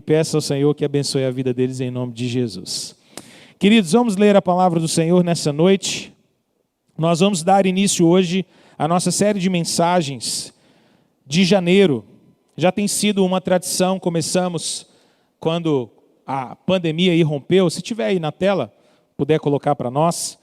peça ao Senhor que abençoe a vida deles em nome de Jesus. Queridos, vamos ler a palavra do Senhor nessa noite. Nós vamos dar início hoje à nossa série de mensagens de janeiro. Já tem sido uma tradição, começamos quando a pandemia irrompeu. Se tiver aí na tela, puder colocar para nós.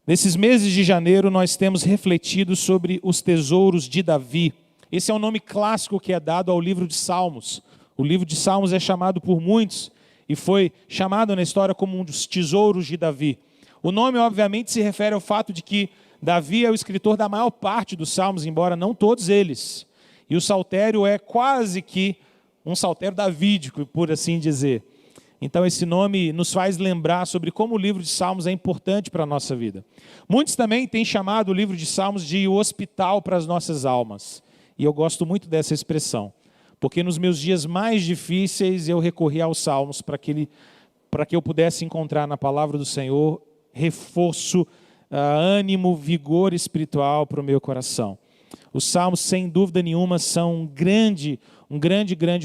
Nesses meses de janeiro nós temos refletido sobre os tesouros de Davi. Esse é o nome clássico que é dado ao livro de Salmos. O livro de Salmos é chamado por muitos e foi chamado na história como um dos tesouros de Davi. O nome obviamente se refere ao fato de que Davi é o escritor da maior parte dos salmos, embora não todos eles. E o saltério é quase que um saltério davídico, por assim dizer. Então esse nome nos faz lembrar sobre como o livro de Salmos é importante para a nossa vida. Muitos também têm chamado o livro de Salmos de o hospital para as nossas almas. E eu gosto muito dessa expressão, porque nos meus dias mais difíceis eu recorri aos Salmos para que eu pudesse encontrar na palavra do Senhor reforço, ânimo, vigor espiritual para o meu coração. Os Salmos, sem dúvida nenhuma, são um grande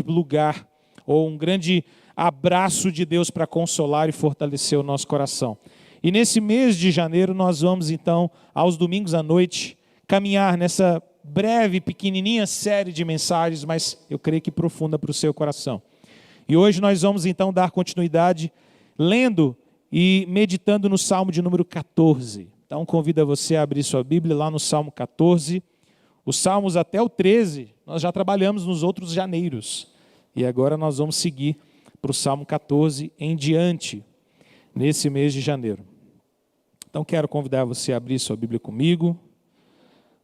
lugar, ou um grande abraço de Deus para consolar e fortalecer o nosso coração. E nesse mês de janeiro nós vamos então, aos domingos à noite, caminhar nessa breve, pequenininha série de mensagens, mas eu creio que profunda para o seu coração. E hoje nós vamos então dar continuidade, lendo e meditando no Salmo de número 14. Então convido você a abrir sua Bíblia lá no Salmo 14. Os Salmos até o 13, nós já trabalhamos nos outros janeiros. E agora nós vamos seguir para o Salmo 14 em diante, nesse mês de janeiro. Então quero convidar você a abrir sua Bíblia comigo.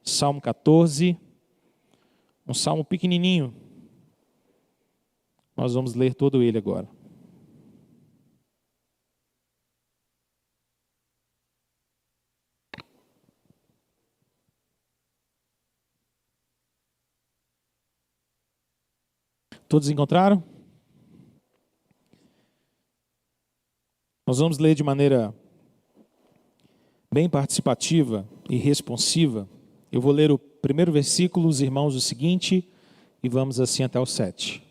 Salmo 14, um salmo pequenininho. Nós vamos ler todo ele agora. Todos encontraram? Nós vamos ler de maneira bem participativa e responsiva. Eu vou ler o primeiro versículo, os irmãos, o seguinte, e vamos assim até o 7.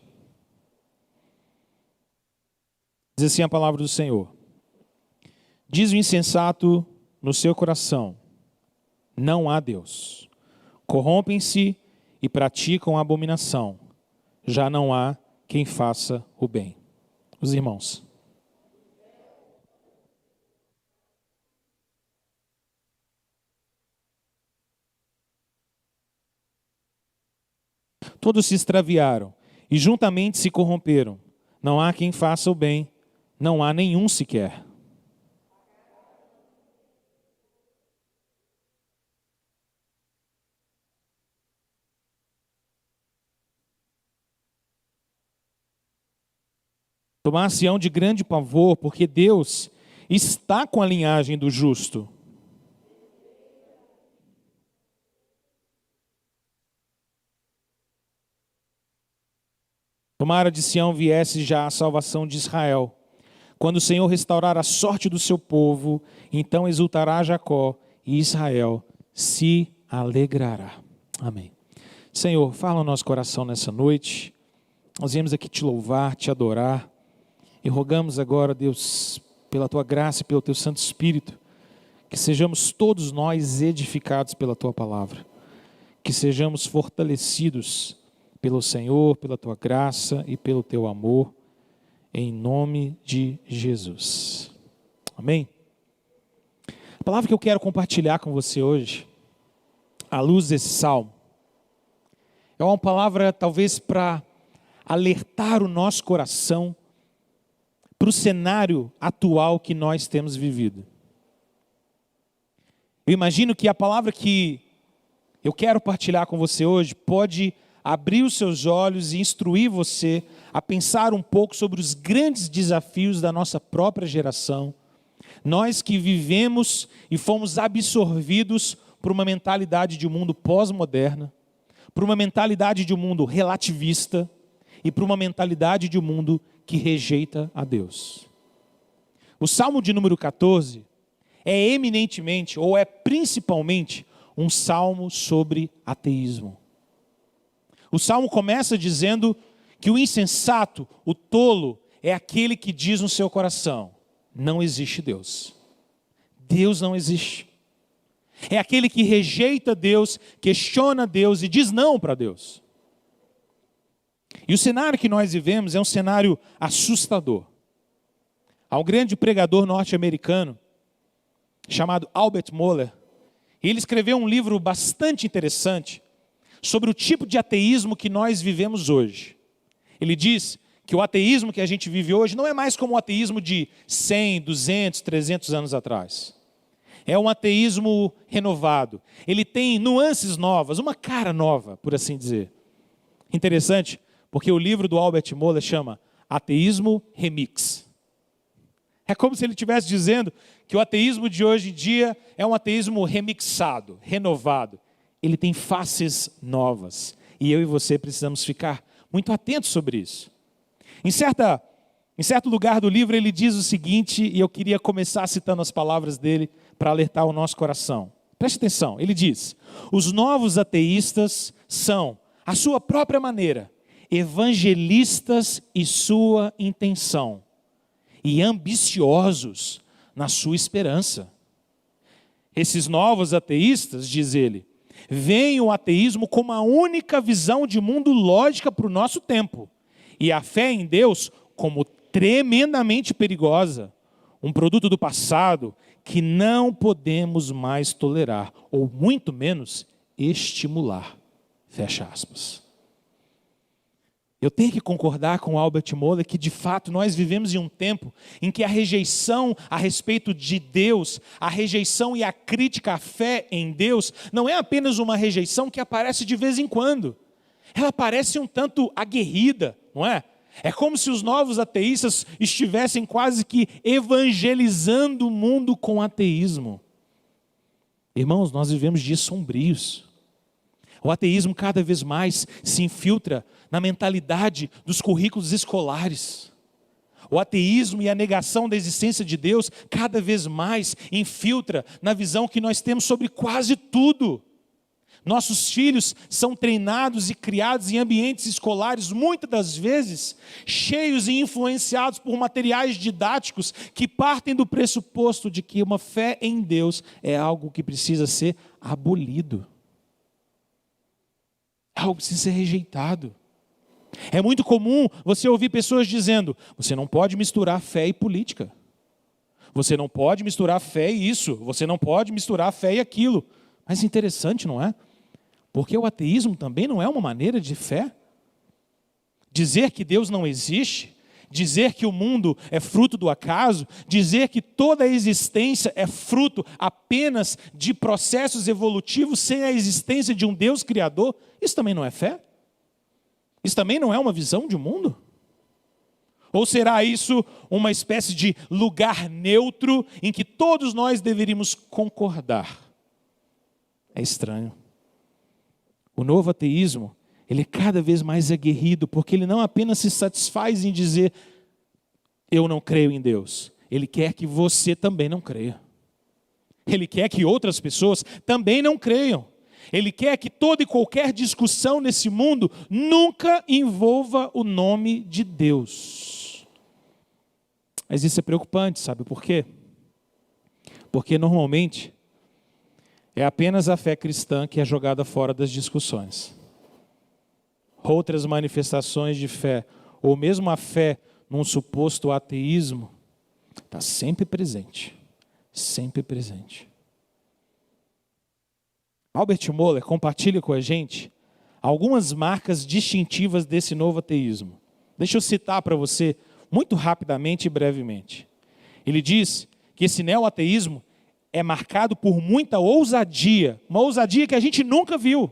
Diz assim a palavra do Senhor. Diz o insensato no seu coração, não há Deus. Corrompem-se e praticam a abominação. Já não há quem faça o bem. Os irmãos. Todos se extraviaram e juntamente se corromperam. Não há quem faça o bem, não há nenhum sequer. Tomar-se-ão de grande pavor, porque Deus está com a linhagem do justo. Tomara de Sião viesse já a salvação de Israel. Quando o Senhor restaurar a sorte do seu povo, então exultará Jacó e Israel se alegrará. Amém. Senhor, fala no nosso coração nessa noite. Nós viemos aqui te louvar, te adorar. E rogamos agora, Deus, pela tua graça e pelo teu Santo Espírito, que sejamos todos nós edificados pela tua palavra. Que sejamos fortalecidos pelo Senhor, pela tua graça e pelo teu amor, em nome de Jesus. Amém? A palavra que eu quero compartilhar com você hoje, à luz desse salmo, é uma palavra talvez para alertar o nosso coração para o cenário atual que nós temos vivido. Eu imagino que a palavra que eu quero partilhar com você hoje pode abrir os seus olhos e instruir você a pensar um pouco sobre os grandes desafios da nossa própria geração. Nós que vivemos e fomos absorvidos por uma mentalidade de um mundo pós-moderna, por uma mentalidade de um mundo relativista e por uma mentalidade de um mundo que rejeita a Deus. O Salmo de número 14 é eminentemente, ou é principalmente, um salmo sobre ateísmo. O salmo começa dizendo que o insensato, o tolo, é aquele que diz no seu coração: não existe Deus. Deus não existe. É aquele que rejeita Deus, questiona Deus e diz não para Deus. E o cenário que nós vivemos é um cenário assustador. Há um grande pregador norte-americano chamado Albert Mohler. Ele escreveu um livro bastante interessante sobre o tipo de ateísmo que nós vivemos hoje. Ele diz que o ateísmo que a gente vive hoje não é mais como o ateísmo de 100, 200, 300 anos atrás. É um ateísmo renovado. Ele tem nuances novas, uma cara nova, por assim dizer. Interessante, porque o livro do Albert Mohler chama Ateísmo Remix. É como se ele estivesse dizendo que o ateísmo de hoje em dia é um ateísmo remixado, renovado. Ele tem faces novas. E eu e você precisamos ficar muito atentos sobre isso. Em certo lugar do livro ele diz o seguinte, e eu queria começar citando as palavras dele para alertar o nosso coração. Preste atenção, ele diz: os novos ateístas são, à sua própria maneira, evangelistas e sua intenção, e ambiciosos na sua esperança. Esses novos ateístas, diz ele, veem o ateísmo como a única visão de mundo lógica para o nosso tempo, e a fé em Deus como tremendamente perigosa, um produto do passado que não podemos mais tolerar, ou muito menos estimular. Fecha aspas. Eu tenho que concordar com Albert Mohler que, de fato, nós vivemos em um tempo em que a rejeição a respeito de Deus, a rejeição e a crítica à fé em Deus, não é apenas uma rejeição que aparece de vez em quando. Ela parece um tanto aguerrida, não é? É como se os novos ateístas estivessem quase que evangelizando o mundo com ateísmo. Irmãos, nós vivemos dias sombrios. O ateísmo cada vez mais se infiltra na mentalidade dos currículos escolares. O ateísmo e a negação da existência de Deus cada vez mais infiltra na visão que nós temos sobre quase tudo. Nossos filhos são treinados e criados em ambientes escolares, muitas das vezes, cheios e influenciados por materiais didáticos que partem do pressuposto de que uma fé em Deus é algo que precisa ser abolido. É algo que precisa ser rejeitado. É muito comum você ouvir pessoas dizendo: você não pode misturar fé e política. Você não pode misturar fé e isso. Você não pode misturar fé e aquilo. Mas interessante, não é? Porque o ateísmo também não é uma maneira de fé. Dizer que Deus não existe, dizer que o mundo é fruto do acaso, dizer que toda a existência é fruto apenas de processos evolutivos sem a existência de um Deus criador, isso também não é fé? Isso também não é uma visão de mundo? Ou será isso uma espécie de lugar neutro em que todos nós deveríamos concordar? É estranho. O novo ateísmo, ele é cada vez mais aguerrido, porque ele não apenas se satisfaz em dizer: eu não creio em Deus. Ele quer que você também não creia. Ele quer que outras pessoas também não creiam. Ele quer que toda e qualquer discussão nesse mundo nunca envolva o nome de Deus. Mas isso é preocupante, sabe por quê? Porque normalmente é apenas a fé cristã que é jogada fora das discussões. Outras manifestações de fé, ou mesmo a fé num suposto ateísmo, está sempre presente. Sempre presente. Albert Mohler compartilha com a gente algumas marcas distintivas desse novo ateísmo. Deixa eu citar para você muito rapidamente e brevemente. Ele diz que esse neo-ateísmo é marcado por muita ousadia, uma ousadia que a gente nunca viu.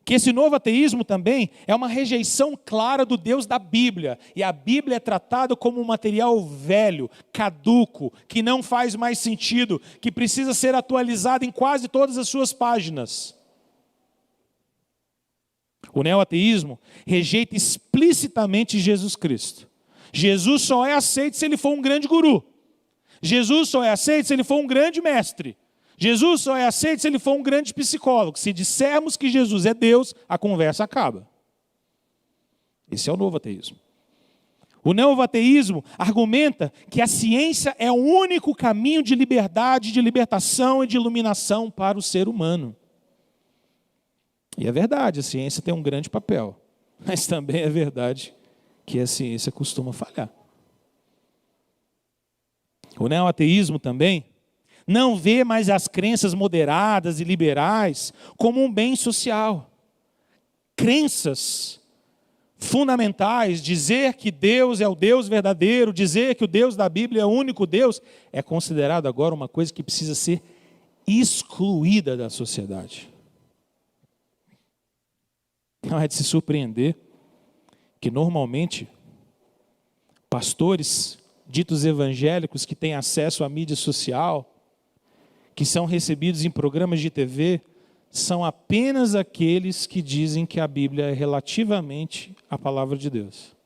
Que esse novo ateísmo também é uma rejeição clara do Deus da Bíblia. E a Bíblia é tratada como um material velho, caduco, que não faz mais sentido, que precisa ser atualizado em quase todas as suas páginas. O neo-ateísmo rejeita explicitamente Jesus Cristo. Jesus só é aceito se ele for um grande guru. Jesus só é aceito se ele for um grande mestre. Jesus só é aceito se ele for um grande psicólogo. Se dissermos que Jesus é Deus, a conversa acaba. Esse é o novo ateísmo. O novo ateísmo argumenta que a ciência é o único caminho de liberdade, de libertação e de iluminação para o ser humano. E é verdade, a ciência tem um grande papel, mas também é verdade que a ciência costuma falhar. O neoateísmo também não vê mais as crenças moderadas e liberais como um bem social. Crenças fundamentais, dizer que Deus é o Deus verdadeiro, dizer que o Deus da Bíblia é o único Deus, é considerado agora uma coisa que precisa ser excluída da sociedade. Não é de se surpreender que normalmente pastores ditos evangélicos que têm acesso à mídia social, que são recebidos em programas de TV, são apenas aqueles que dizem que a Bíblia é relativamente a palavra de Deus.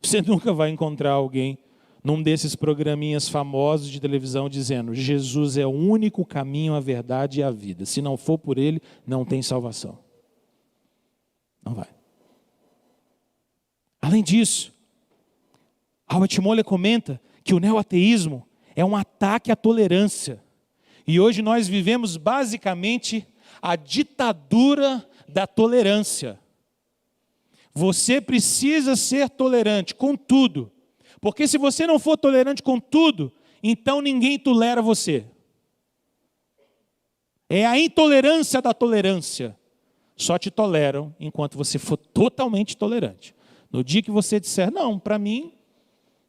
Você nunca vai encontrar alguém num desses programinhas famosos de televisão dizendo: Jesus é o único caminho, a verdade e a vida. Se não for por ele, não tem salvação. Não vai. Além disso, Albert Mohler comenta que o neoateísmo é um ataque à tolerância. E hoje nós vivemos basicamente a ditadura da tolerância. Você precisa ser tolerante com tudo. Porque se você não for tolerante com tudo, então ninguém tolera você. É a intolerância da tolerância. Só te toleram enquanto você for totalmente tolerante. No dia que você disser: não, para mim,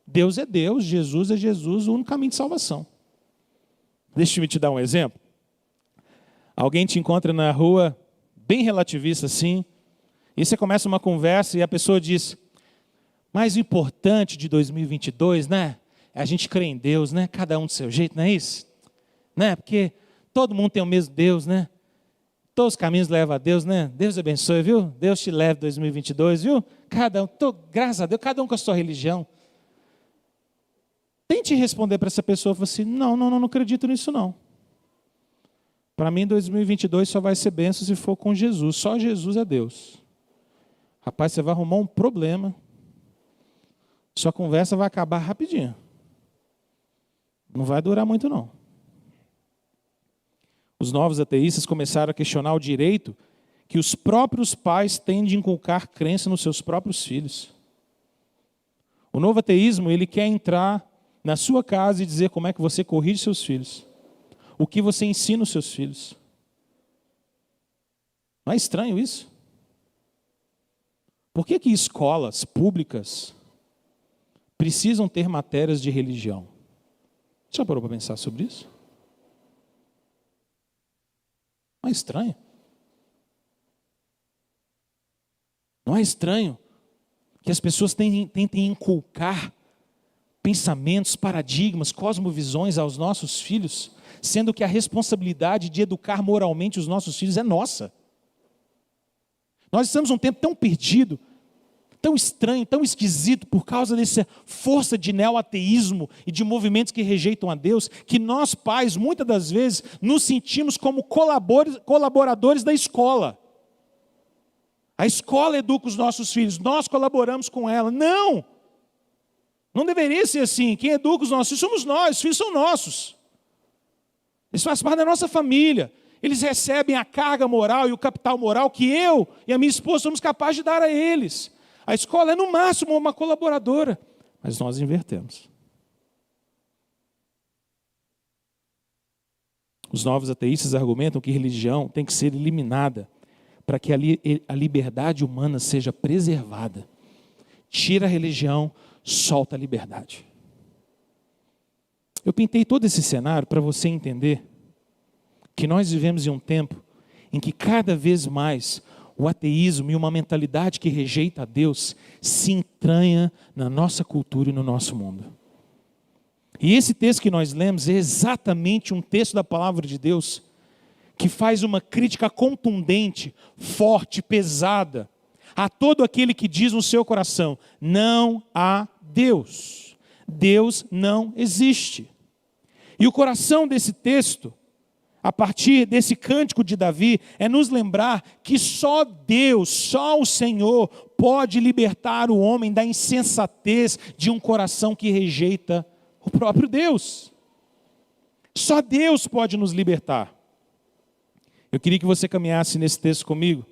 Deus é Deus, Jesus é Jesus, o único caminho de salvação. Deixa eu te dar um exemplo. Alguém te encontra na rua, bem relativista assim, e você começa uma conversa e a pessoa diz: mas o importante de 2022, né, é a gente crer em Deus, né, cada um do seu jeito, não é isso? Né, porque todo mundo tem o mesmo Deus, né? Todos os caminhos levam a Deus, né? Deus abençoe, viu? Deus te leve 2022, viu? Cada um, graças a Deus, cada um com a sua religião. Tente responder para essa pessoa e falar assim: não acredito nisso não. Para mim 2022 só vai ser bênção se for com Jesus, só Jesus é Deus. Rapaz, você vai arrumar um problema, sua conversa vai acabar rapidinho. Não vai durar muito não. Os novos ateístas começaram a questionar o direito que os próprios pais têm de inculcar crença nos seus próprios filhos. O novo ateísmo, ele quer entrar na sua casa e dizer como é que você corrige seus filhos. O que você ensina os seus filhos. Não é estranho isso? Por que escolas públicas precisam ter matérias de religião? Já parou para pensar sobre isso? Não é estranho? Não é estranho que as pessoas tentem inculcar pensamentos, paradigmas, cosmovisões aos nossos filhos, sendo que a responsabilidade de educar moralmente os nossos filhos é nossa. Nós estamos num tempo tão perdido, tão estranho, tão esquisito, por causa dessa força de neoateísmo e de movimentos que rejeitam a Deus, que nós pais, muitas das vezes, nos sentimos como colaboradores da escola. A escola educa os nossos filhos, nós colaboramos com ela. Não! Não deveria ser assim. Quem educa os nossos filhos somos nós, os filhos são nossos. Eles fazem parte da nossa família. Eles recebem a carga moral e o capital moral que eu e a minha esposa somos capazes de dar a eles. A escola é no máximo uma colaboradora, mas nós invertemos. Os novos ateístas argumentam que religião tem que ser eliminada para que a liberdade humana seja preservada. Tira a religião, solta a liberdade. Eu pintei todo esse cenário para você entender que nós vivemos em um tempo em que cada vez mais o ateísmo e uma mentalidade que rejeita a Deus se entranha na nossa cultura e no nosso mundo. E esse texto que nós lemos é exatamente um texto da palavra de Deus que faz uma crítica contundente, forte, pesada a todo aquele que diz no seu coração: não há Deus. Deus não existe. E o coração desse texto, a partir desse cântico de Davi, é nos lembrar que só Deus, só o Senhor, pode libertar o homem da insensatez de um coração que rejeita o próprio Deus. Só Deus pode nos libertar. Eu queria que você caminhasse nesse texto comigo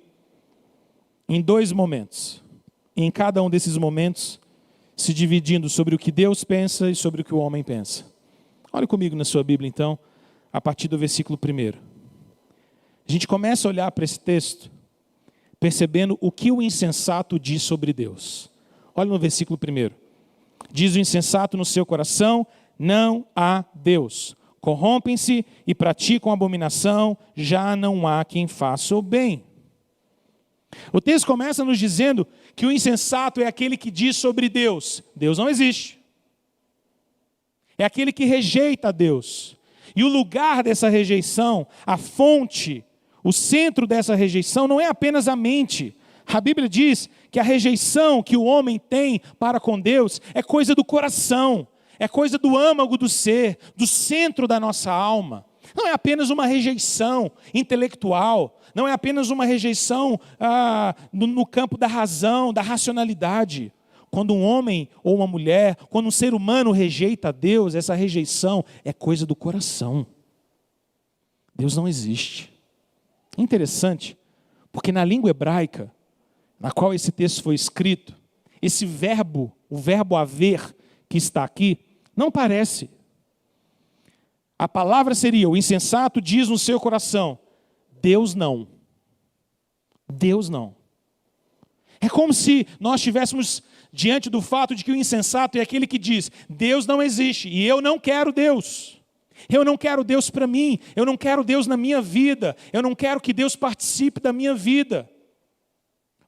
em 2 momentos. E em cada um desses momentos, se dividindo sobre o que Deus pensa e sobre o que o homem pensa. Olhe comigo na sua Bíblia, então, a partir do versículo 1. A gente começa a olhar para esse texto, percebendo o que o insensato diz sobre Deus. Olha no versículo 1. Diz o insensato no seu coração: não há Deus. Corrompem-se e praticam abominação, já não há quem faça o bem. O texto começa nos dizendo que o insensato é aquele que diz sobre Deus: Deus não existe. É aquele que rejeita Deus. E o lugar dessa rejeição, a fonte, o centro dessa rejeição não é apenas a mente. A Bíblia diz que a rejeição que o homem tem para com Deus é coisa do coração, é coisa do âmago do ser, do centro da nossa alma. Não é apenas uma rejeição intelectual, não é apenas uma rejeição no campo da razão, da racionalidade. Quando um homem ou uma mulher, quando um ser humano rejeita Deus, essa rejeição é coisa do coração. Deus não existe. Interessante, porque na língua hebraica, na qual esse texto foi escrito, esse verbo, o verbo haver, que está aqui, não parece. A palavra seria: o insensato diz no seu coração: Deus não. Deus não. É como se nós estivéssemos diante do fato de que o insensato é aquele que diz: Deus não existe e eu não quero Deus. Eu não quero Deus para mim, eu não quero Deus na minha vida, eu não quero que Deus participe da minha vida.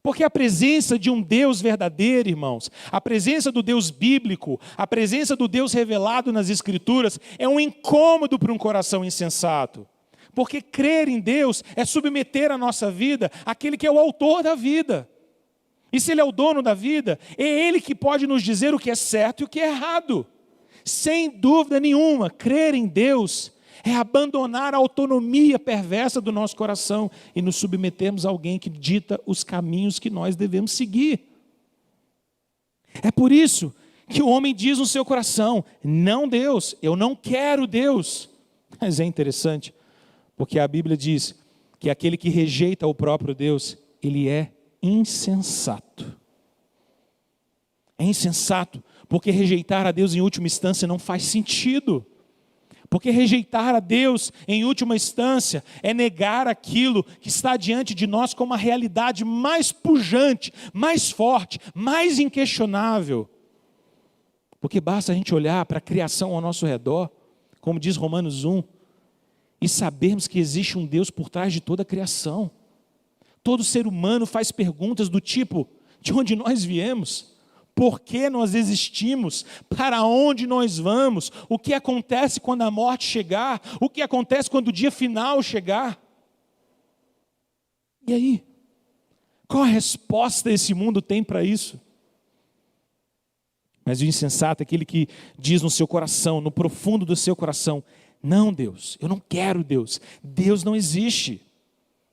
Porque a presença de um Deus verdadeiro, irmãos, a presença do Deus bíblico, a presença do Deus revelado nas Escrituras é um incômodo para um coração insensato. Porque crer em Deus é submeter a nossa vida àquele que é o autor da vida. E se Ele é o dono da vida, é Ele que pode nos dizer o que é certo e o que é errado. Sem dúvida nenhuma, crer em Deus é abandonar a autonomia perversa do nosso coração e nos submetermos a alguém que dita os caminhos que nós devemos seguir. É por isso que o homem diz no seu coração: não Deus, eu não quero Deus. Mas é interessante, porque a Bíblia diz que aquele que rejeita o próprio Deus, ele é insensato. É insensato, porque rejeitar a Deus em última instância não faz sentido. Porque rejeitar a Deus em última instância é negar aquilo que está diante de nós como a realidade mais pujante, mais forte, mais inquestionável. Porque basta a gente olhar para a criação ao nosso redor, como diz Romanos 1, e sabermos que existe um Deus por trás de toda a criação. Todo ser humano faz perguntas do tipo: de onde nós viemos? Por que nós existimos? Para onde nós vamos? O que acontece quando a morte chegar? O que acontece quando o dia final chegar? E aí? Qual a resposta esse mundo tem para isso? Mas o insensato é aquele que diz no seu coração, no profundo do seu coração: não, Deus, eu não quero Deus. Deus não existe.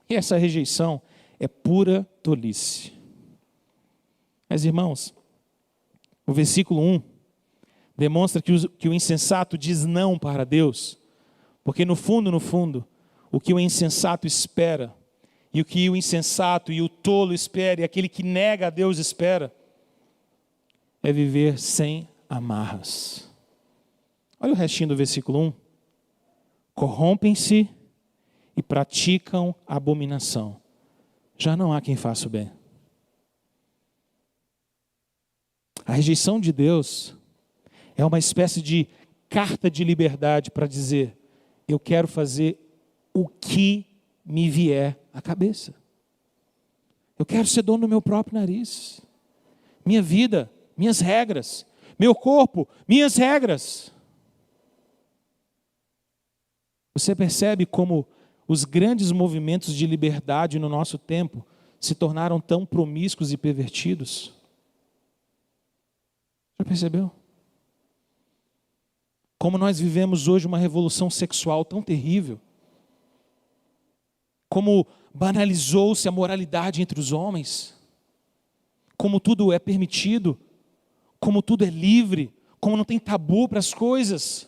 E essa rejeição é pura tolice. Mas, irmãos, o versículo 1 demonstra que o insensato diz não para Deus, porque no fundo, o que o insensato espera, e o que o insensato e o tolo espera, e aquele que nega a Deus espera, é viver sem amarras. Olha o restinho do versículo 1. Corrompem-se e praticam abominação. Já não há quem faça o bem. A rejeição de Deus é uma espécie de carta de liberdade para dizer: eu quero fazer o que me vier à cabeça. Eu quero ser dono do meu próprio nariz. Minha vida, minhas regras. Meu corpo, minhas regras. Você percebe como os grandes movimentos de liberdade no nosso tempo se tornaram tão promíscuos e pervertidos? Já percebeu? Como nós vivemos hoje uma revolução sexual tão terrível. Como banalizou-se a moralidade entre os homens. como tudo é permitido, como tudo é livre, como não tem tabu para as coisas.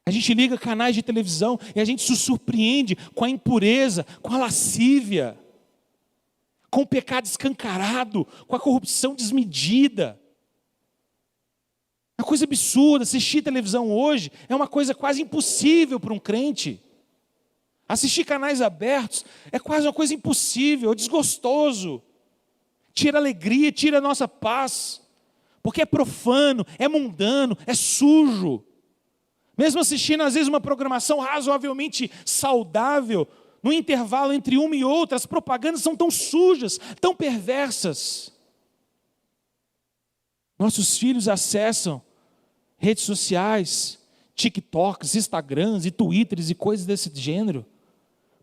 A gente liga canais de televisão e a gente se surpreende com a impureza, com a lascívia, com o pecado escancarado, com a corrupção desmedida. É uma coisa absurda. Assistir televisão hoje é uma coisa quase impossível para um crente. Assistir canais abertos é quase uma coisa impossível, é desgostoso. Tira a alegria, tira a nossa paz. Porque é profano, é mundano, é sujo. Mesmo assistindo às vezes uma programação razoavelmente saudável, no intervalo entre uma e outra, as propagandas são tão sujas, tão perversas. Nossos filhos acessam redes sociais, TikToks, Instagrams e Twitters e coisas desse gênero.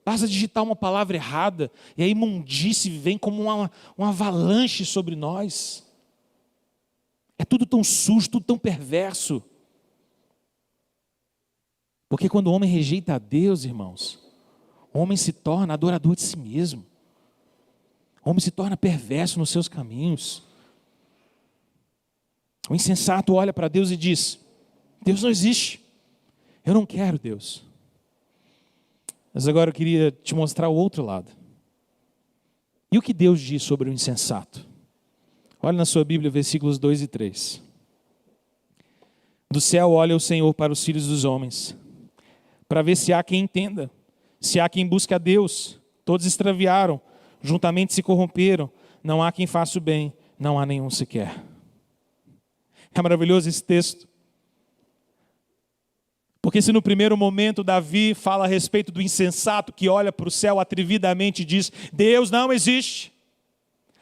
Basta digitar uma palavra errada e a imundície vem como uma avalanche sobre nós. É tudo tão sujo, tudo tão perverso. Porque quando o homem rejeita a Deus, irmãos, o homem se torna adorador de si mesmo. O homem se torna perverso nos seus caminhos. O insensato olha para Deus e diz: Deus não existe, eu não quero Deus. Mas agora eu queria te mostrar o outro lado. E o que Deus diz sobre o insensato? Olha na sua Bíblia, versículos 2 e 3. Do céu olha o Senhor para os filhos dos homens, para ver se há quem entenda, se há quem busque a Deus. Todos extraviaram, juntamente se corromperam, não há quem faça o bem, não há nenhum sequer. É maravilhoso esse texto. Porque se no primeiro momento Davi fala a respeito do insensato que olha para o céu atrevidamente e diz: Deus não existe.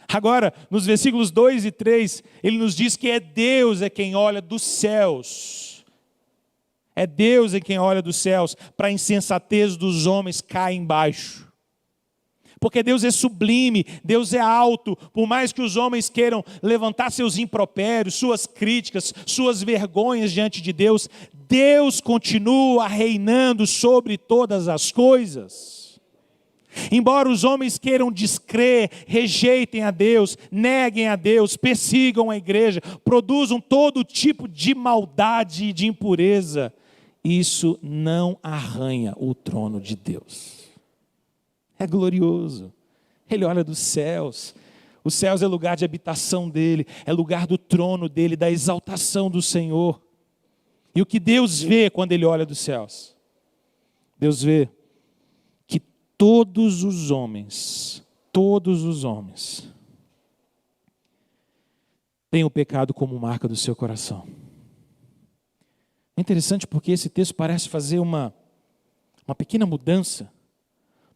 Agora, nos versículos 2 e 3, ele nos diz que Deus é quem olha dos céus. É Deus quem olha dos céus para a insensatez dos homens cair embaixo. Porque Deus é sublime, Deus é alto. Por mais que os homens queiram levantar seus impropérios, suas críticas, suas vergonhas diante de Deus, Deus continua reinando sobre todas as coisas. Embora os homens queiram descrer, rejeitem a Deus, neguem a Deus, persigam a igreja, produzam todo tipo de maldade e de impureza, isso não arranha o trono de Deus. É glorioso. Ele olha dos céus. Os céus é lugar de habitação dele, é lugar do trono dele, da exaltação do Senhor. E o que Deus vê quando ele olha dos céus? Deus vê que todos os homens têm o pecado como marca do seu coração. É interessante porque esse texto parece fazer uma pequena mudança.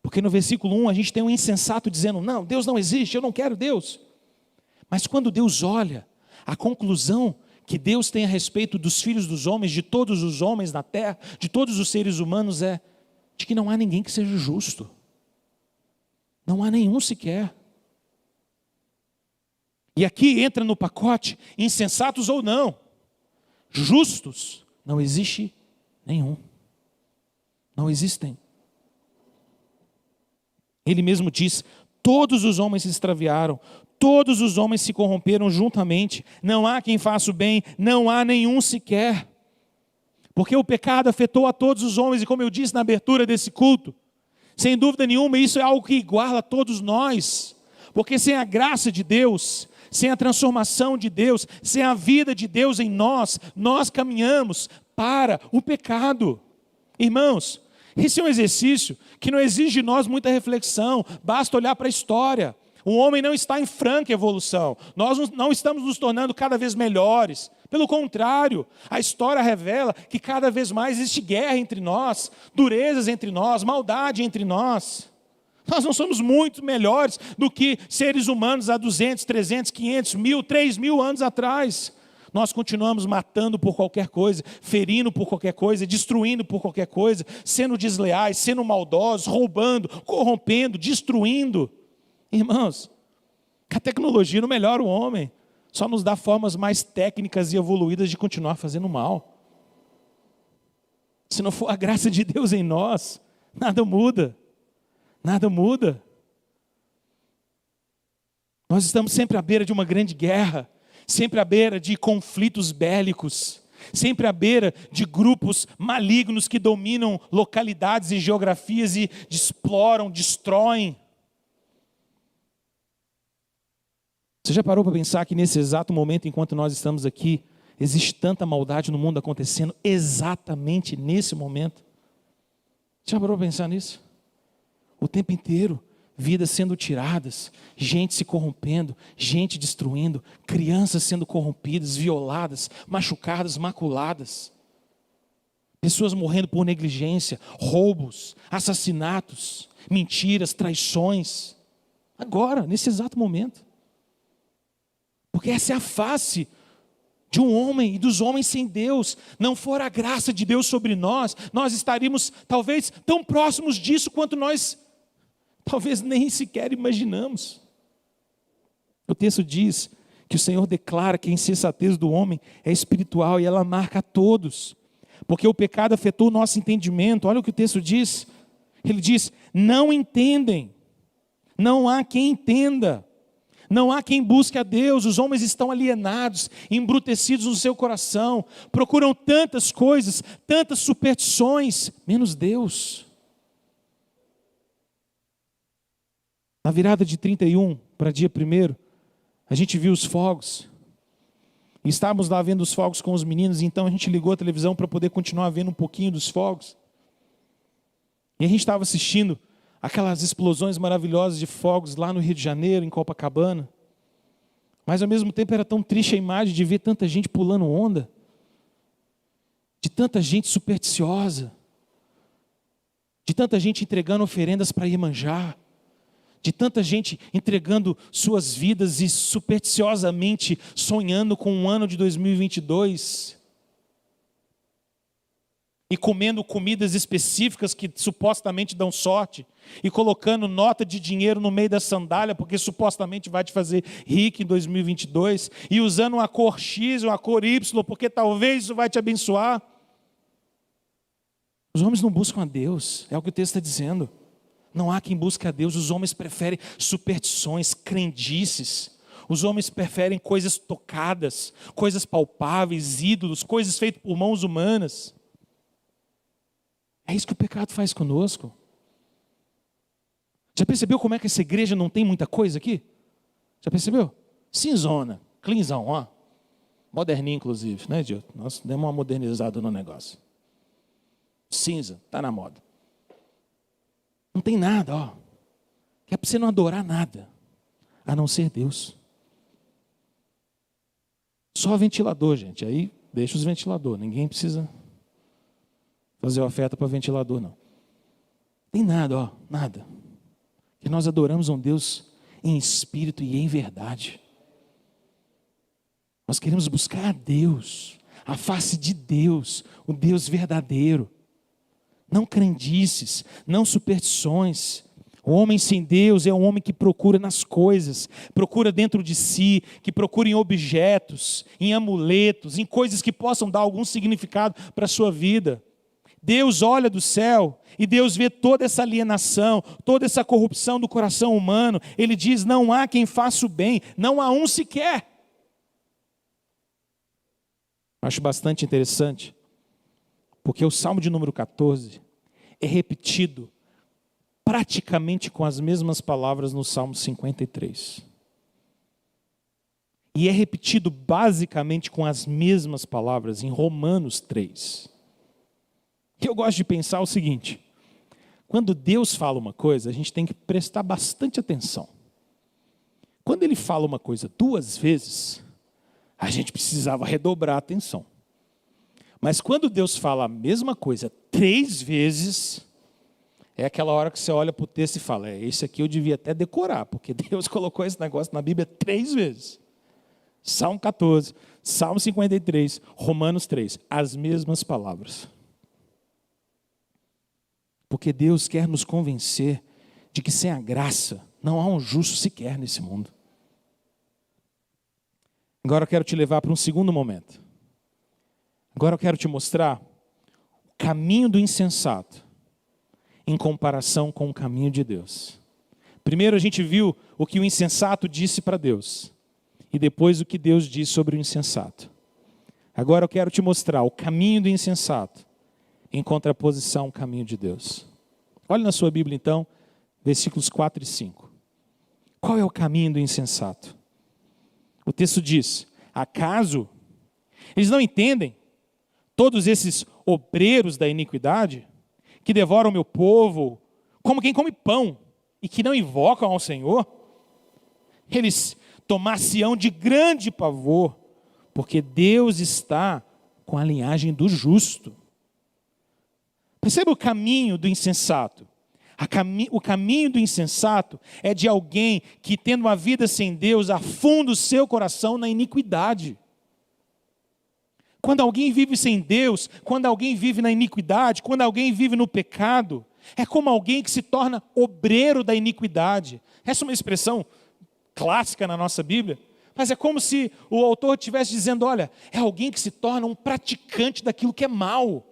Porque no versículo 1 a gente tem um insensato dizendo: não, Deus não existe, eu não quero Deus. Mas quando Deus olha, a conclusão que Deus tem a respeito dos filhos dos homens, de todos os homens na terra, de todos os seres humanos, é de que não há ninguém que seja justo. Não há nenhum sequer. E aqui entra no pacote, insensatos ou não, justos, não existe nenhum. Não existem. Ele mesmo diz: todos os homens se extraviaram, todos os homens se corromperam juntamente, não há quem faça o bem, não há nenhum sequer. Porque o pecado afetou a todos os homens, e como eu disse na abertura desse culto, sem dúvida nenhuma isso é algo que iguala a todos nós. Porque sem a graça de Deus, sem a transformação de Deus, sem a vida de Deus em nós, nós caminhamos para o pecado. Irmãos, esse é um exercício que não exige de nós muita reflexão, basta olhar para a história. O homem não está em franca evolução, nós não estamos nos tornando cada vez melhores. Pelo contrário, a história revela que cada vez mais existe guerra entre nós, durezas entre nós, maldade entre nós. Nós não somos muito melhores do que seres humanos há 200, 300, 500, 1000, 3000 anos atrás. Nós continuamos matando por qualquer coisa, ferindo por qualquer coisa, destruindo por qualquer coisa, sendo desleais, sendo maldosos, roubando, corrompendo, destruindo. Irmãos, a tecnologia não melhora o homem, só nos dá formas mais técnicas e evoluídas de continuar fazendo mal. Se não for a graça de Deus em nós, nada muda. Nada muda. Nós estamos sempre à beira de uma grande guerra, sempre à beira de conflitos bélicos, sempre à beira de grupos malignos que dominam localidades e geografias e exploram, destroem. Você já parou para pensar que nesse exato momento, enquanto nós estamos aqui, existe tanta maldade no mundo acontecendo exatamente nesse momento? Já parou para pensar nisso? O tempo inteiro, vidas sendo tiradas, gente se corrompendo, gente destruindo, crianças sendo corrompidas, violadas, machucadas, maculadas. Pessoas morrendo por negligência, roubos, assassinatos, mentiras, traições. Agora, nesse exato momento. Porque essa é a face de um homem e dos homens sem Deus. Não for a graça de Deus sobre nós, nós estaríamos talvez tão próximos disso quanto nós talvez nem sequer imaginamos. O texto diz que o Senhor declara que a insensatez do homem é espiritual e ela marca a todos. Porque o pecado afetou o nosso entendimento. Olha o que o texto diz. Ele diz, não entendem. Não há quem entenda. Não há quem busque a Deus. Os homens estão alienados, embrutecidos no seu coração. Procuram tantas coisas, tantas superstições, menos Deus. Na virada de 31 para dia 1º, a gente viu os fogos. E estávamos lá vendo os fogos com os meninos, então a gente ligou a televisão para poder continuar vendo um pouquinho dos fogos. E a gente estava assistindo aquelas explosões maravilhosas de fogos lá no Rio de Janeiro, em Copacabana. Mas ao mesmo tempo era tão triste a imagem de ver tanta gente pulando onda, de tanta gente supersticiosa, de tanta gente entregando oferendas para Iemanjá, de tanta gente entregando suas vidas e supersticiosamente sonhando com um ano de 2022 e comendo comidas específicas que supostamente dão sorte e colocando nota de dinheiro no meio da sandália porque supostamente vai te fazer rico em 2022 e usando uma cor X ou uma cor Y porque talvez isso vai te abençoar. Os homens não buscam a Deus, é o que o texto está dizendo. Não há quem busque a Deus. Os homens preferem superstições, crendices. Os homens preferem coisas tocadas, coisas palpáveis, ídolos, coisas feitas por mãos humanas. É isso que o pecado faz conosco. Já percebeu como é que essa igreja não tem muita coisa aqui? Já percebeu? Cinzona, cleanzão, ó. Moderninho, inclusive, né, Gil? Nós demos uma modernizada no negócio. Cinza, tá na moda. Não tem nada, ó. Que é para você não adorar nada, a não ser Deus. Só ventilador, gente. Aí deixa os ventiladores. Ninguém precisa fazer oferta para ventilador, não. Tem nada, ó, nada. Que nós adoramos um Deus em espírito e em verdade. Nós queremos buscar a Deus, a face de Deus, o Deus verdadeiro. Não crendices, não superstições. O homem sem Deus é um homem que procura nas coisas, procura dentro de si, que procura em objetos, em amuletos, em coisas que possam dar algum significado para a sua vida. Deus olha do céu e Deus vê toda essa alienação, toda essa corrupção do coração humano. Ele diz, não há quem faça o bem, não há um sequer. Acho bastante interessante. Porque o Salmo de número 14 é repetido praticamente com as mesmas palavras no Salmo 53. E é repetido basicamente com as mesmas palavras em Romanos 3. E eu gosto de pensar o seguinte, quando Deus fala uma coisa, a gente tem que prestar bastante atenção. Quando Ele fala uma coisa 2 vezes, a gente precisava redobrar a atenção. Mas quando Deus fala a mesma coisa 3 vezes, é aquela hora que você olha para o texto e fala, esse aqui eu devia até decorar, porque Deus colocou esse negócio na Bíblia 3 vezes. Salmo 14, Salmo 53, Romanos 3, as mesmas palavras. Porque Deus quer nos convencer de que sem a graça não há um justo sequer nesse mundo. Agora eu quero te levar para um segundo momento. Agora eu quero te mostrar o caminho do insensato em comparação com o caminho de Deus. Primeiro a gente viu o que o insensato disse para Deus. E depois o que Deus diz sobre o insensato. Agora eu quero te mostrar o caminho do insensato em contraposição ao caminho de Deus. Olhe na sua Bíblia então, versículos 4 e 5. Qual é o caminho do insensato? O texto diz: acaso eles não entendem, todos esses obreiros da iniquidade, que devoram o meu povo como quem come pão e que não invocam ao Senhor? Eles tomar-se-ão de grande pavor, porque Deus está com a linhagem do justo. Perceba o caminho do insensato. O caminho do insensato é de alguém que, tendo uma vida sem Deus, afunda o seu coração na iniquidade. Quando alguém vive sem Deus, quando alguém vive na iniquidade, quando alguém vive no pecado, é como alguém que se torna obreiro da iniquidade. Essa é uma expressão clássica na nossa Bíblia, mas é como se o autor estivesse dizendo: olha, é alguém que se torna um praticante daquilo que é mal.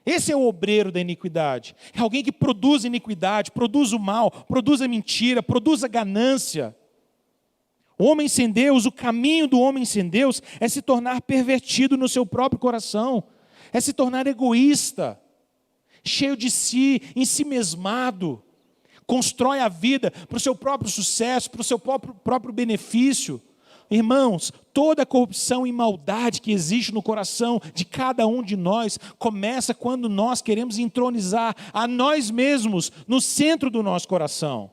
Esse é o obreiro da iniquidade. É alguém que produz iniquidade, produz o mal, produz a mentira, produz a ganância. O homem sem Deus, o caminho do homem sem Deus é se tornar pervertido no seu próprio coração, é se tornar egoísta, cheio de si, ensimesmado, constrói a vida para o seu próprio sucesso, para o seu próprio benefício. Irmãos, toda a corrupção e maldade que existe no coração de cada um de nós começa quando nós queremos entronizar a nós mesmos no centro do nosso coração.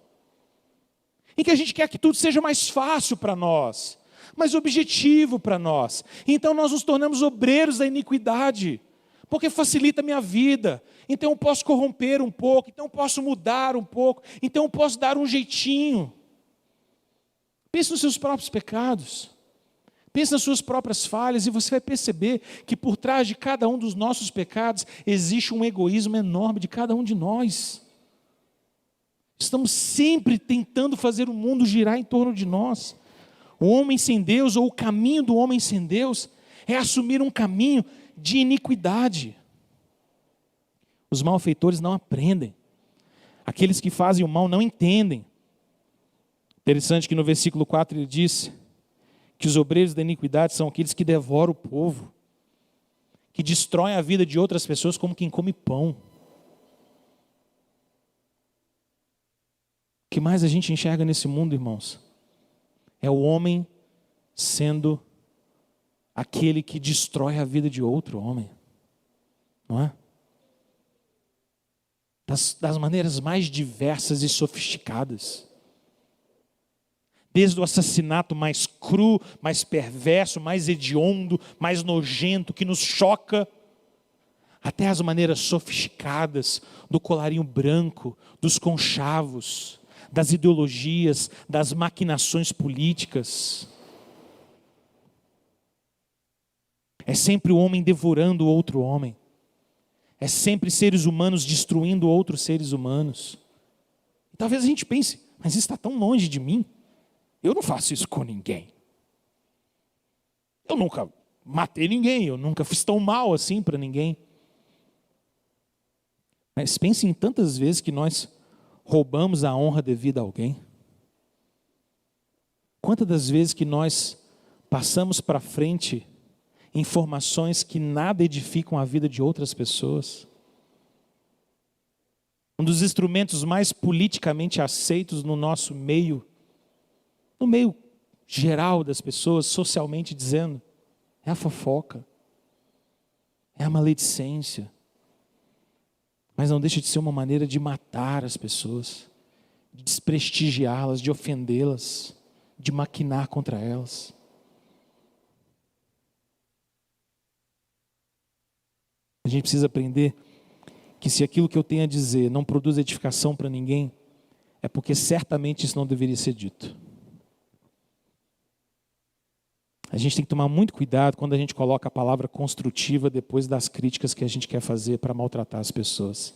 Em que a gente quer que tudo seja mais fácil para nós, mais objetivo para nós. Então nós nos tornamos obreiros da iniquidade, porque facilita a minha vida. Então eu posso corromper um pouco, então eu posso mudar um pouco, então eu posso dar um jeitinho. Pense nos seus próprios pecados, pense nas suas próprias falhas, e você vai perceber que por trás de cada um dos nossos pecados existe um egoísmo enorme de cada um de nós. Estamos sempre tentando fazer o mundo girar em torno de nós. O homem sem Deus, ou o caminho do homem sem Deus, é assumir um caminho de iniquidade. Os malfeitores não aprendem. Aqueles que fazem o mal não entendem. Interessante que no versículo 4 ele diz que os obreiros da iniquidade são aqueles que devoram o povo, que destroem a vida de outras pessoas como quem come pão. O que mais a gente enxerga nesse mundo, irmãos, é o homem sendo aquele que destrói a vida de outro homem, não é? Das maneiras mais diversas e sofisticadas. Desde o assassinato mais cru, mais perverso, mais hediondo, mais nojento, que nos choca, até as maneiras sofisticadas do colarinho branco, dos conchavos, das ideologias, das maquinações políticas. É sempre o homem devorando o outro homem. É sempre seres humanos destruindo outros seres humanos. E talvez a gente pense, mas isso está tão longe de mim. Eu não faço isso com ninguém. Eu nunca matei ninguém, eu nunca fiz tão mal assim para ninguém. Mas pense em tantas vezes que nós roubamos a honra devida a alguém. Quantas das vezes que nós passamos para frente informações que nada edificam a vida de outras pessoas. Um dos instrumentos mais politicamente aceitos no nosso meio, no meio geral das pessoas, socialmente dizendo, é a fofoca, é a maledicência. Mas não deixa de ser uma maneira de matar as pessoas, de desprestigiá-las, de ofendê-las, de maquinar contra elas. A gente precisa aprender que se aquilo que eu tenho a dizer não produz edificação para ninguém, é porque certamente isso não deveria ser dito. A gente tem que tomar muito cuidado quando a gente coloca a palavra construtiva depois das críticas que a gente quer fazer para maltratar as pessoas.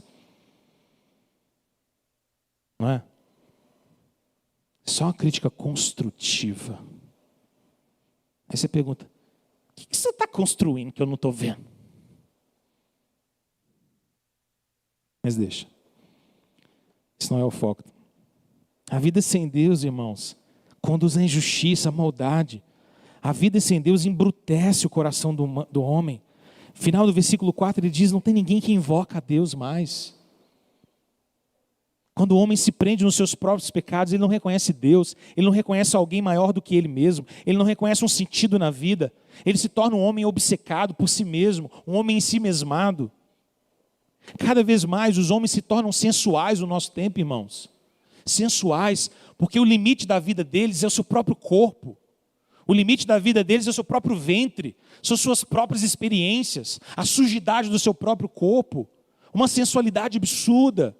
Não é? Só uma crítica construtiva. Aí você pergunta, o que você está construindo que eu não estou vendo? Mas deixa. Isso não é o foco. A vida sem Deus, irmãos, conduz à injustiça, à maldade. A vida sem Deus embrutece o coração do homem. Final do versículo 4 ele diz, não tem ninguém que invoca a Deus mais. Quando o homem se prende nos seus próprios pecados, ele não reconhece Deus, ele não reconhece alguém maior do que ele mesmo, ele não reconhece um sentido na vida, ele se torna um homem obcecado por si mesmo, um homem ensimesmado. Cada vez mais os homens se tornam sensuais no nosso tempo, irmãos. Sensuais, porque o limite da vida deles é o seu próprio corpo. O limite da vida deles é o seu próprio ventre, são suas próprias experiências, a sujidade do seu próprio corpo, uma sensualidade absurda.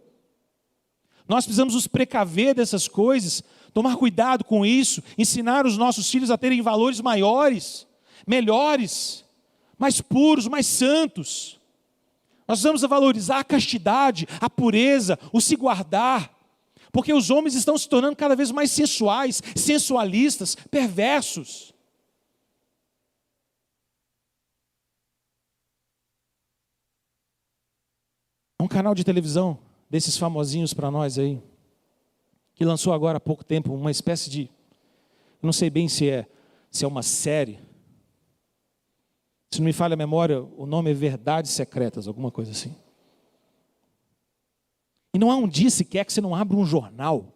Nós precisamos nos precaver dessas coisas, tomar cuidado com isso, ensinar os nossos filhos a terem valores maiores, melhores, mais puros, mais santos. Nós precisamos valorizar a castidade, a pureza, o se guardar, porque os homens estão se tornando cada vez mais sensuais, sensualistas, perversos. Um canal de televisão desses famosinhos para nós aí, que lançou agora há pouco tempo uma espécie de, não sei bem se é uma série, se não me falha a memória, o nome é Verdades Secretas, alguma coisa assim. E não há um dia sequer que você não abra um jornal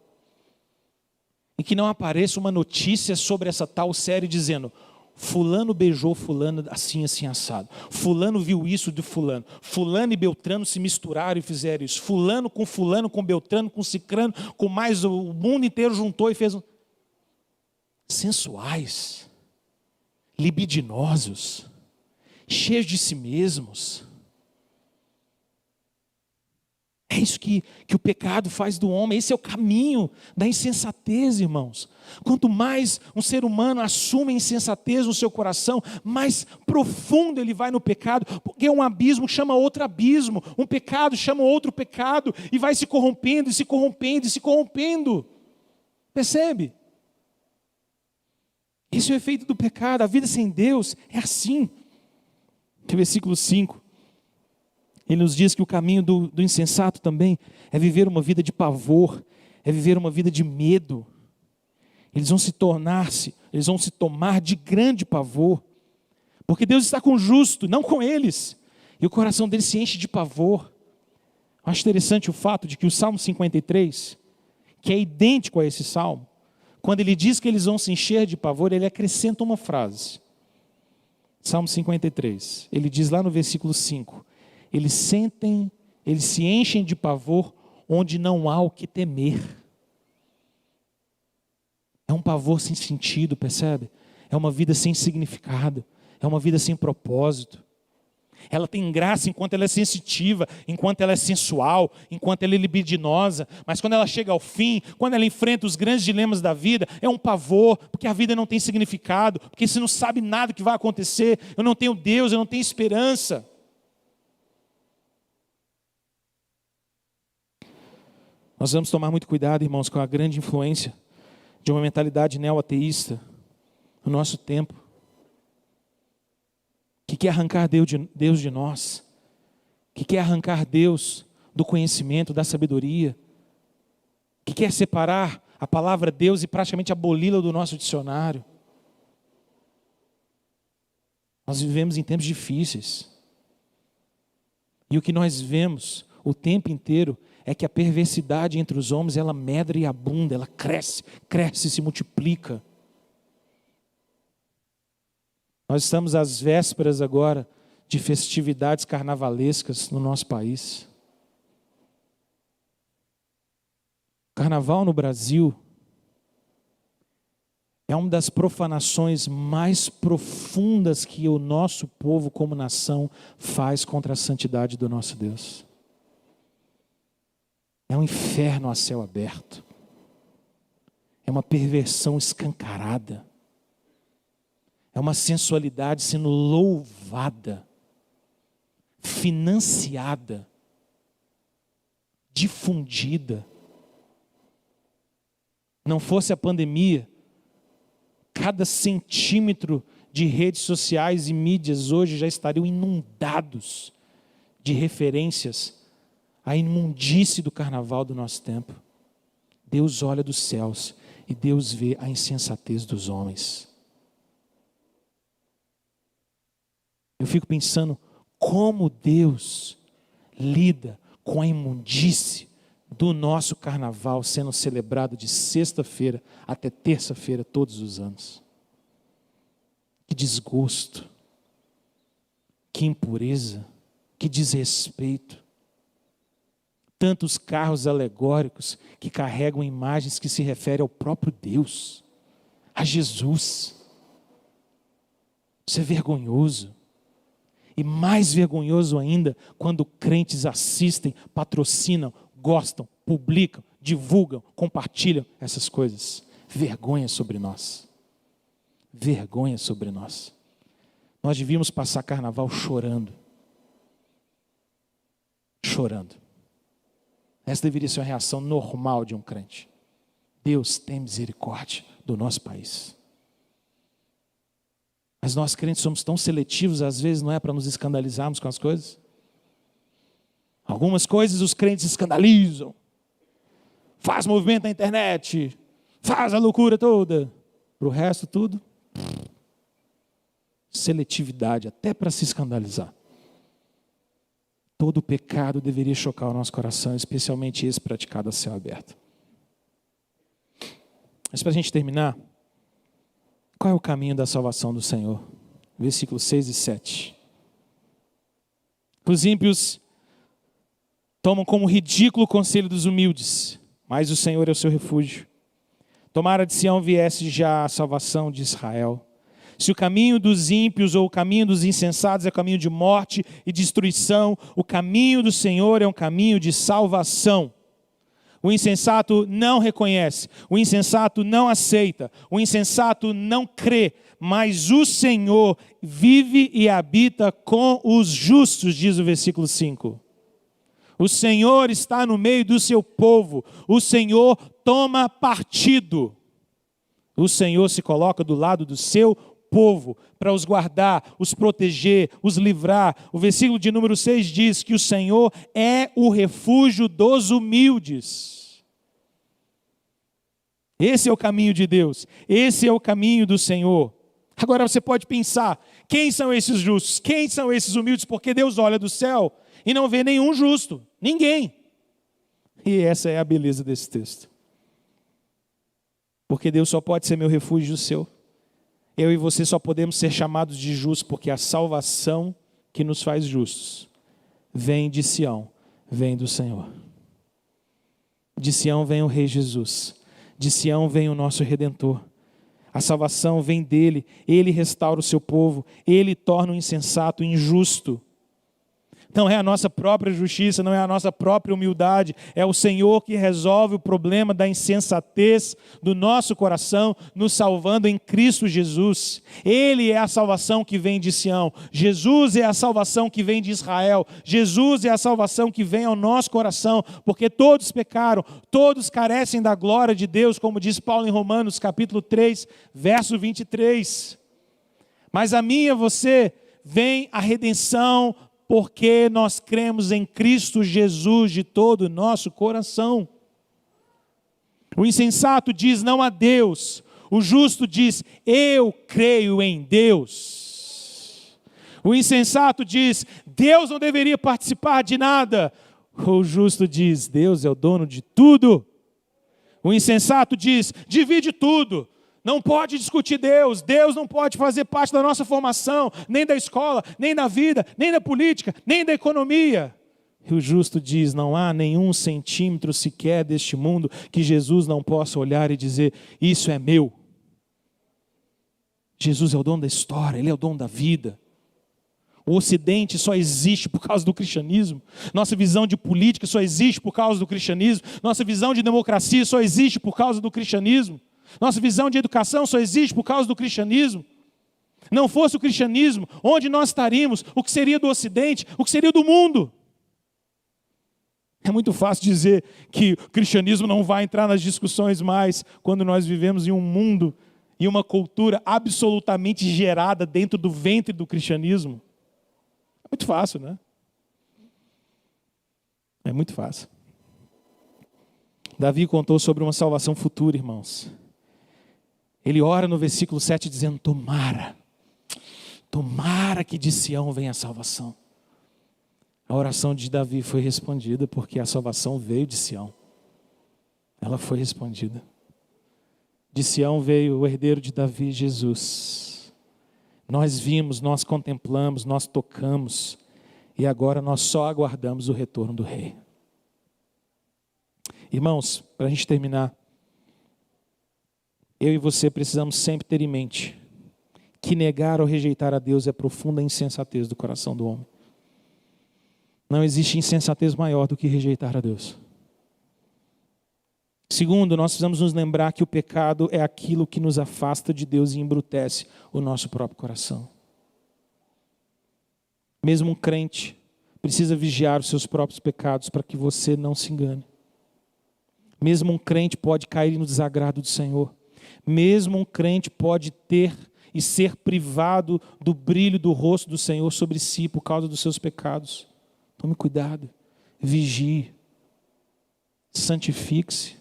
em que não apareça uma notícia sobre essa tal série dizendo: fulano beijou fulano assim, assim, assado. Fulano viu isso de fulano. Fulano e Beltrano se misturaram e fizeram isso. Fulano, com Beltrano, com Cicrano, com mais o mundo inteiro juntou e fez um... Sensuais, libidinosos, cheios de si mesmos. É isso que o pecado faz do homem. Esse é o caminho da insensatez, irmãos. Quanto mais um ser humano assume a insensatez no seu coração, mais profundo ele vai no pecado, porque um abismo chama outro abismo, um pecado chama outro pecado, e vai se corrompendo, e se corrompendo, e se corrompendo. Percebe? Esse é o efeito do pecado. A vida sem Deus é assim. No versículo 5. Ele nos diz que o caminho do insensato também é viver uma vida de pavor, é viver uma vida de medo. Eles vão se tomar de grande pavor, porque Deus está com o justo, não com eles, e o coração deles se enche de pavor. Eu acho interessante o fato de que o Salmo 53, que é idêntico a esse Salmo, quando ele diz que eles vão se encher de pavor, ele acrescenta uma frase. Salmo 53, ele diz lá no versículo 5, eles se enchem de pavor onde não há o que temer. É um pavor sem sentido, percebe? É uma vida sem significado, é uma vida sem propósito. Ela tem graça enquanto ela é sensitiva, enquanto ela é sensual, enquanto ela é libidinosa, mas quando ela chega ao fim, quando ela enfrenta os grandes dilemas da vida, é um pavor, porque a vida não tem significado, porque você não sabe nada que vai acontecer, eu não tenho Deus, eu não tenho esperança. Nós vamos tomar muito cuidado, irmãos, com a grande influência de uma mentalidade neo-ateísta no nosso tempo, que quer arrancar Deus de nós, que quer arrancar Deus do conhecimento, da sabedoria, que quer separar a palavra Deus e praticamente aboli-la do nosso dicionário. Nós vivemos em tempos difíceis, e o que nós vemos o tempo inteiro é que a perversidade entre os homens, ela medra e abunda, ela cresce e se multiplica. Nós estamos às vésperas agora de festividades carnavalescas no nosso país. Carnaval no Brasil é uma das profanações mais profundas que o nosso povo como nação faz contra a santidade do nosso Deus. É um inferno a céu aberto. É uma perversão escancarada. É uma sensualidade sendo louvada, financiada, difundida. Não fosse a pandemia, cada centímetro de redes sociais e mídias hoje já estariam inundados de referências à imundície do carnaval do nosso tempo, Deus olha dos céus e Deus vê a insensatez dos homens. Eu fico pensando como Deus lida com a imundície do nosso carnaval sendo celebrado de sexta-feira até terça-feira todos os anos. Que desgosto, que impureza, que desrespeito. Tantos carros alegóricos que carregam imagens que se referem ao próprio Deus, a Jesus. Isso é vergonhoso. E mais vergonhoso ainda, quando crentes assistem, patrocinam, gostam, publicam, divulgam, compartilham essas coisas. Vergonha sobre nós. Vergonha sobre nós. Nós devíamos passar carnaval chorando. Chorando. Essa deveria ser uma reação normal de um crente. Deus tem misericórdia do nosso país. Mas nós crentes somos tão seletivos, às vezes não é para nos escandalizarmos com as coisas. Algumas coisas os crentes escandalizam. Faz movimento na internet, faz a loucura toda. Para o resto tudo, seletividade, até para se escandalizar. Todo pecado deveria chocar o nosso coração, especialmente esse praticado a céu aberto. Mas para a gente terminar, qual é o caminho da salvação do Senhor? Versículos 6 e 7. Os ímpios tomam como ridículo o conselho dos humildes, mas o Senhor é o seu refúgio. Tomara de Sião viesse já a salvação de Israel. Se o caminho dos ímpios ou o caminho dos insensatos é o caminho de morte e destruição, o caminho do Senhor é um caminho de salvação. O insensato não reconhece, o insensato não aceita, o insensato não crê, mas o Senhor vive e habita com os justos, diz o versículo 5. O Senhor está no meio do seu povo, o Senhor toma partido. O Senhor se coloca do lado do seu povo para os guardar, os proteger, os livrar. O versículo de número 6 diz que o Senhor é o refúgio dos humildes. Esse é o caminho de Deus, esse é o caminho do Senhor. Agora você pode pensar, quem são esses justos? Quem são esses humildes? Porque Deus olha do céu e não vê nenhum justo, ninguém. E essa é a beleza desse texto. Porque Deus só pode ser meu refúgio e o seu. Eu e você só podemos ser chamados de justos porque a salvação que nos faz justos vem de Sião, vem do Senhor. De Sião vem o Rei Jesus. De Sião vem o nosso Redentor. A salvação vem dele. Ele restaura o seu povo. Ele torna o insensato injusto. Não é a nossa própria justiça, não é a nossa própria humildade, é o Senhor que resolve o problema da insensatez do nosso coração, nos salvando em Cristo Jesus. Ele é a salvação que vem de Sião, Jesus é a salvação que vem de Israel, Jesus é a salvação que vem ao nosso coração, porque todos pecaram, todos carecem da glória de Deus, como diz Paulo em Romanos capítulo 3, verso 23. Mas a mim e a você vem a redenção, porque nós cremos em Cristo Jesus de todo o nosso coração. O insensato diz não a Deus, o justo diz, eu creio em Deus. O insensato diz, Deus não deveria participar de nada. O justo diz, Deus é o dono de tudo. O insensato diz, divide tudo. Não pode discutir Deus, Deus não pode fazer parte da nossa formação, nem da escola, nem da vida, nem da política, nem da economia. E o justo diz, não há nenhum centímetro sequer deste mundo que Jesus não possa olhar e dizer, isso é meu. Jesus é o dono da história, Ele é o dono da vida. O Ocidente só existe por causa do cristianismo. Nossa visão de política só existe por causa do cristianismo. Nossa visão de democracia só existe por causa do cristianismo. Nossa visão de educação só existe por causa do cristianismo. Não fosse o cristianismo, onde nós estaríamos? O que seria do Ocidente? O que seria do mundo? É muito fácil dizer que o cristianismo não vai entrar nas discussões mais quando nós vivemos em um mundo e uma cultura absolutamente gerada dentro do ventre do cristianismo. É muito fácil, né? É muito fácil. Davi contou sobre uma salvação futura, irmãos. Ele ora no versículo 7 dizendo: tomara que de Sião venha a salvação. A oração de Davi foi respondida porque a salvação veio de Sião. Ela foi respondida. De Sião veio o herdeiro de Davi, Jesus. Nós vimos, nós contemplamos, nós tocamos, e agora nós só aguardamos o retorno do Rei. Irmãos, para a gente terminar, eu e você precisamos sempre ter em mente que negar ou rejeitar a Deus é profunda insensatez do coração do homem. Não existe insensatez maior do que rejeitar a Deus. Segundo, nós precisamos nos lembrar que o pecado é aquilo que nos afasta de Deus e embrutece o nosso próprio coração. Mesmo um crente precisa vigiar os seus próprios pecados para que você não se engane. Mesmo um crente pode cair no desagrado do Senhor. Mesmo um crente pode ter e ser privado do brilho do rosto do Senhor sobre si por causa dos seus pecados. Tome cuidado, vigie, santifique-se.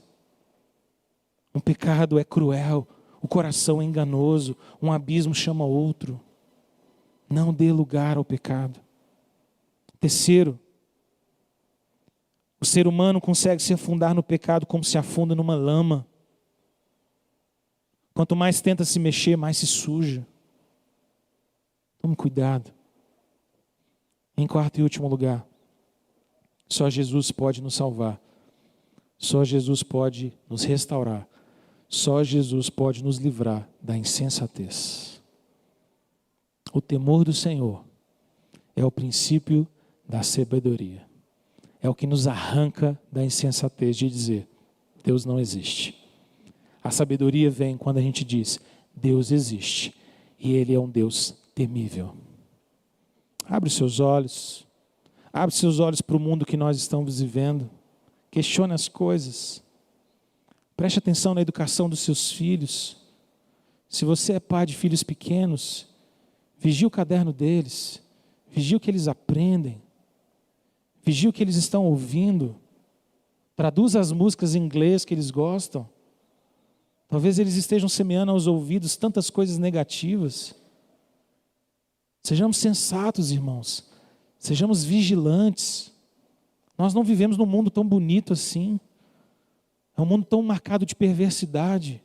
Um pecado é cruel, o coração é enganoso, um abismo chama outro. Não dê lugar ao pecado. Terceiro, o ser humano consegue se afundar no pecado como se afunda numa lama. Quanto mais tenta se mexer, mais se suja. Tome cuidado. Em quarto e último lugar, só Jesus pode nos salvar. Só Jesus pode nos restaurar. Só Jesus pode nos livrar da insensatez. O temor do Senhor é o princípio da sabedoria. É o que nos arranca da insensatez de dizer: Deus não existe. A sabedoria vem quando a gente diz: Deus existe e Ele é um Deus temível. Abre os seus olhos. Abre os seus olhos para o mundo que nós estamos vivendo. Questione as coisas. Preste atenção na educação dos seus filhos. Se você é pai de filhos pequenos, vigie o caderno deles. Vigie o que eles aprendem. Vigie o que eles estão ouvindo. Traduza as músicas em inglês que eles gostam. Talvez eles estejam semeando aos ouvidos tantas coisas negativas. Sejamos sensatos, irmãos. Sejamos vigilantes. Nós não vivemos num mundo tão bonito assim. É um mundo tão marcado de perversidade.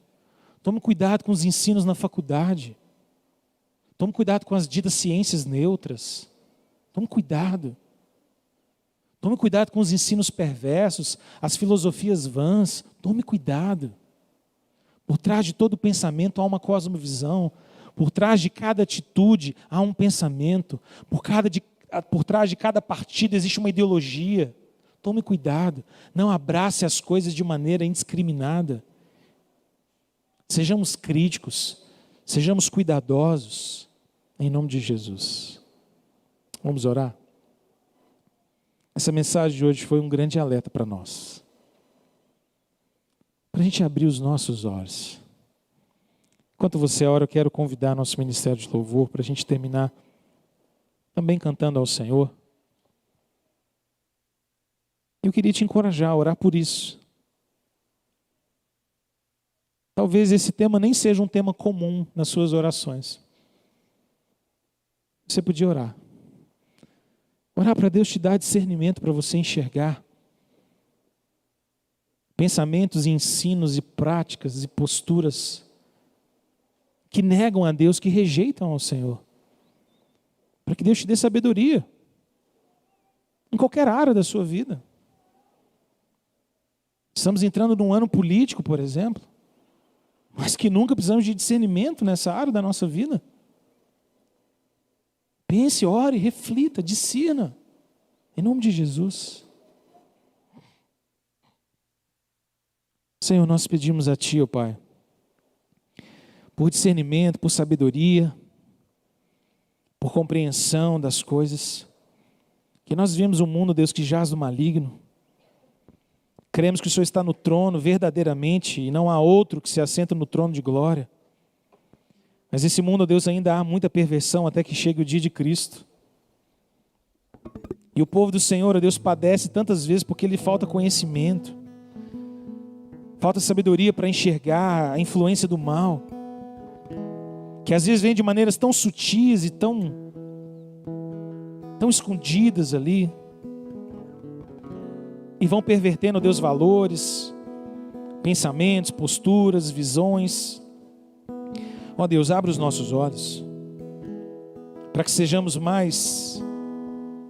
Tome cuidado com os ensinos na faculdade. Tome cuidado com as ditas ciências neutras. Tome cuidado. Tome cuidado com os ensinos perversos, as filosofias vãs. Tome cuidado. Por trás de todo pensamento há uma cosmovisão. Por trás de cada atitude há um pensamento. Por trás de cada partido existe uma ideologia. Tome cuidado. Não abrace as coisas de maneira indiscriminada. Sejamos críticos. Sejamos cuidadosos. Em nome de Jesus. Vamos orar? Essa mensagem de hoje foi um grande alerta para nós. Para a gente abrir os nossos olhos. Enquanto você ora, eu quero convidar nosso ministério de louvor para a gente terminar também cantando ao Senhor. Eu queria te encorajar a orar por isso. Talvez esse tema nem seja um tema comum nas suas orações. Você podia orar. Orar para Deus te dar discernimento para você enxergar pensamentos e ensinos e práticas e posturas que negam a Deus, que rejeitam ao Senhor. Para que Deus te dê sabedoria em qualquer área da sua vida. Estamos entrando num ano político, por exemplo, mas que nunca precisamos de discernimento nessa área da nossa vida. Pense, ore, reflita, discirna. Em nome de Jesus. Senhor, nós pedimos a Ti, ó Pai, por discernimento, por sabedoria, por compreensão das coisas, que nós vivemos um mundo, Deus, que jaz do maligno. Cremos que o Senhor está no trono verdadeiramente e não há outro que se assenta no trono de glória. Mas nesse mundo, Deus, ainda há muita perversão até que chegue o dia de Cristo. E o povo do Senhor, Deus, padece tantas vezes porque lhe falta conhecimento. Falta sabedoria para enxergar a influência do mal, que às vezes vem de maneiras tão sutis e tão escondidas ali, e vão pervertendo, Deus, valores, pensamentos, posturas, visões. Ó Deus, abre os nossos olhos, para que sejamos mais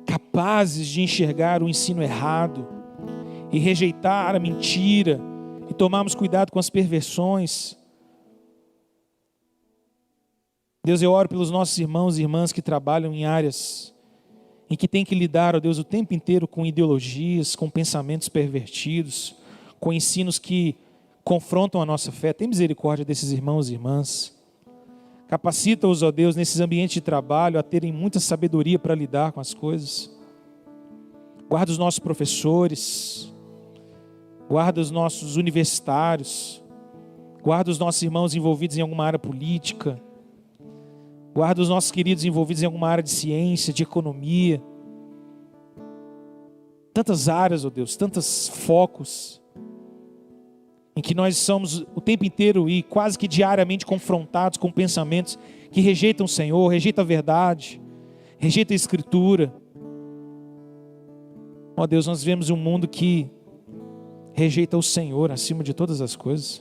capazes de enxergar o ensino errado, e rejeitar a mentira, e tomarmos cuidado com as perversões. Deus, eu oro pelos nossos irmãos e irmãs que trabalham em áreas em que tem que lidar, ó Deus, o tempo inteiro com ideologias, com pensamentos pervertidos, com ensinos que confrontam a nossa fé. Tem misericórdia desses irmãos e irmãs. Capacita-os, ó Deus, nesses ambientes de trabalho, a terem muita sabedoria para lidar com as coisas. Guarda os nossos professores, guarda os nossos universitários, guarda os nossos irmãos envolvidos em alguma área política, guarda os nossos queridos envolvidos em alguma área de ciência, de economia. Tantas áreas, ó Deus, tantos focos, em que nós somos o tempo inteiro e quase que diariamente confrontados com pensamentos que rejeitam o Senhor, rejeitam a verdade, rejeitam a Escritura. Ó Deus, nós vivemos um mundo que rejeita o Senhor acima de todas as coisas.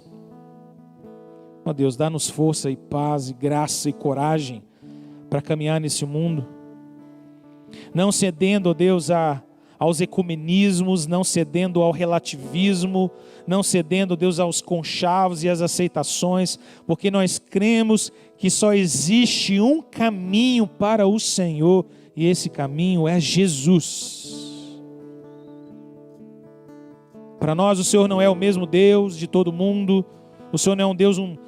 Ó Deus, dá-nos força e paz e graça e coragem para caminhar nesse mundo, não cedendo, ó Deus, aos ecumenismos, não cedendo ao relativismo, não cedendo, ó Deus, aos conchavos e às aceitações, porque nós cremos que só existe um caminho para o Senhor, e esse caminho é Jesus. Para nós o Senhor não é o mesmo Deus de todo mundo. O Senhor não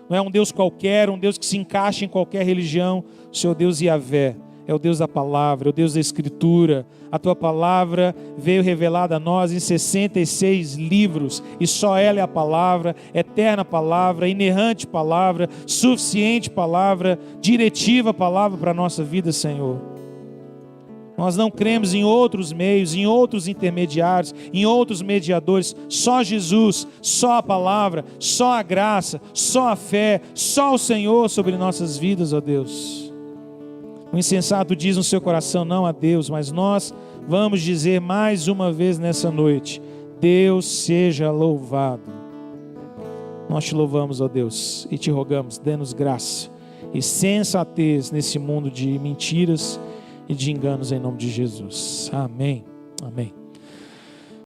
é um Deus qualquer, um Deus que se encaixa em qualquer religião. O Senhor Deus Yahvé é o Deus da palavra, é o Deus da Escritura. A tua palavra veio revelada a nós em 66 livros, e só ela é a palavra, eterna palavra, inerrante palavra, suficiente palavra, diretiva palavra para a nossa vida, Senhor. Nós não cremos em outros meios, em outros intermediários, em outros mediadores. Só Jesus, só a palavra, só a graça, só a fé, só o Senhor sobre nossas vidas, ó Deus. O insensato diz no seu coração, não a Deus, mas nós vamos dizer mais uma vez nessa noite, Deus seja louvado. Nós te louvamos, ó Deus, e te rogamos, dê-nos graça e sensatez nesse mundo de mentiras e de enganos, em nome de Jesus. Amém. Amém.